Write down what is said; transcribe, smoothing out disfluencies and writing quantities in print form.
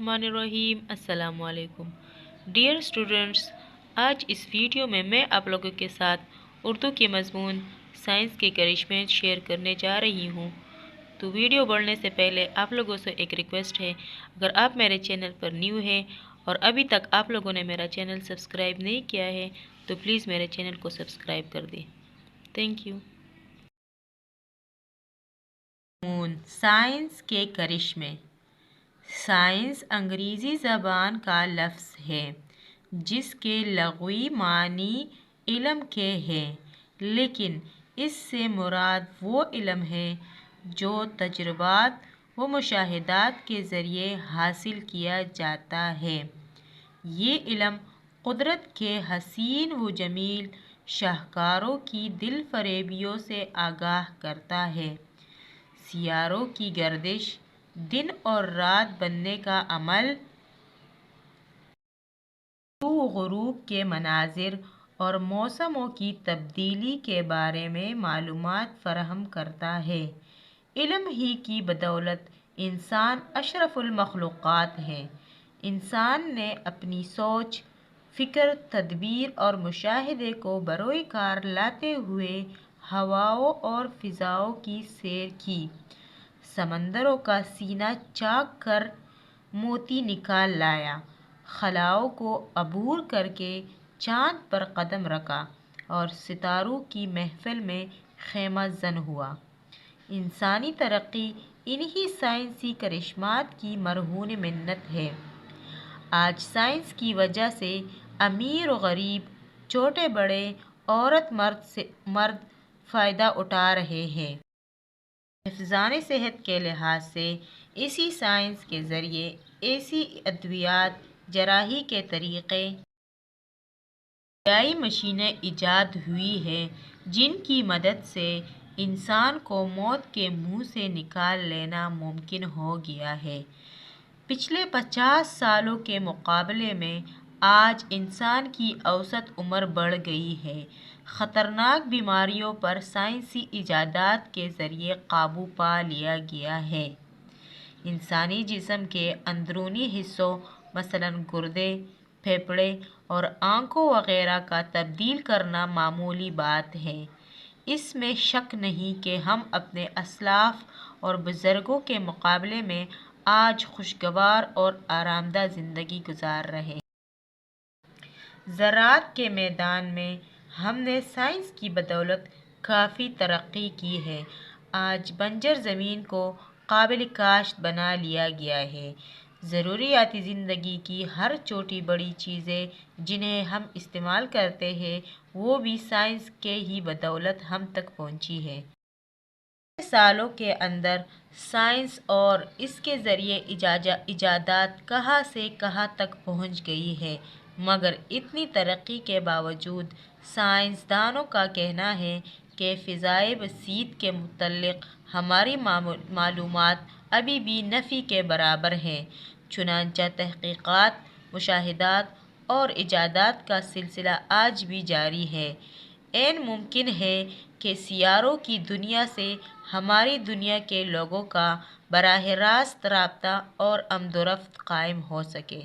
रहीम अस्सलाम वालेकुम dear students. आज इस वीडियो में मैं आप लोगों के साथ उर्दू के मज़मून साइंस के करिश्मे शेयर करने जा रही हूँ। तो वीडियो बढ़ने से पहले आप लोगों से एक रिक्वेस्ट है, अगर आप मेरे चैनल पर न्यू हैं और अभी तक आप लोगों ने मेरा चैनल सब्सक्राइब नहीं किया है तो प्लीज़ मेरे चैनल को सब्सक्राइब कर दें। Thank you. साइंस के करिश्मे। साइंस अंग्रेज़ी ज़बान का लफ्ज़ है जिसके लग़वी मानी इल्म के हैं, लेकिन इससे मुराद वो इल्म है जो तजुर्बात व मुशाहिदात के ज़रिए हासिल किया जाता है। ये इल्म कुदरत के हसीन व जमील शाहकारों की दिल फरेबियों से आगाह करता है। सियारों की गर्दिश, दिन और रात बनने का अमल, गुरूब के मनाजिर और मौसमों की तब्दीली के बारे में मालूमात फराहम करता है। इल्म ही की बदौलत इंसान अशरफुल मखलूक़ात है। इंसान ने अपनी सोच, फ़िक्र, तदबीर और मुशाहिदे को बरोए कार लाते हुए हवाओं और फ़िज़ाओं की सैर की, समंदरों का सीना चाक कर मोती निकाल लाया, खलाओं को अबूर करके चाँद पर कदम रखा और सितारों की महफिल में खेमा जन हुआ। इंसानी तरक्की इन्हीं साइंसी करिश्मात की मरहून मिन्नत है। आज साइंस की वजह से अमीर व गरीब, छोटे बड़े, औरत मर्द फ़ायदा उठा रहे हैं। हिफ़्ज़ान सेहत के लिहाज से इसी साइंस के ज़रिए ऐसी अद्वियात, जराही के तरीक़े, दवाई मशीनें ईजाद हुई हैं जिनकी मदद से इंसान को मौत के मुंह से निकाल लेना मुमकिन हो गया है। पिछले 50 सालों के मुकाबले में आज इंसान की औसत उम्र बढ़ गई है। ख़तरनाक बीमारियों पर साइंसी इजादात के ज़रिए काबू पा लिया गया है। इंसानी जिस्म के अंदरूनी हिस्सों मसलन गुर्दे, फेफड़े और आँखों वगैरह का तब्दील करना मामूली बात है। इसमें शक नहीं कि हम अपने असलाफ और बुज़ुर्गों के मुकाबले में आज खुशगवार और आरामदा ज़िंदगी गुजार रहे हैं। ज़राअत के मैदान में हमने साइंस की बदौलत काफ़ी तरक्की की है। आज बंजर ज़मीन को काबिल काश्त बना लिया गया है। ज़रूरियाती ज़िंदगी की हर छोटी बड़ी चीज़ें जिन्हें हम इस्तेमाल करते हैं वो भी साइंस के ही बदौलत हम तक पहुँची है। सालों के अंदर साइंस और इसके ज़रिए इजादात कहाँ से कहाँ तक पहुँच गई है, मगर इतनी तरक्की के बावजूद साइंसदानों का कहना है कि फ़िज़ाए बसीत के मुतल्लिक़ हमारी मालूमात अभी भी नफ़ी के बराबर हैं। चुनांचे तहक़ीक़ात, मुशाहिदात और इजादात का सिलसिला आज भी जारी है। ऐन मुमकिन है कि सियारों की दुनिया से हमारी दुनिया के लोगों का बराह रास्त राब्ता और आमदोरफ्त कायम हो सके।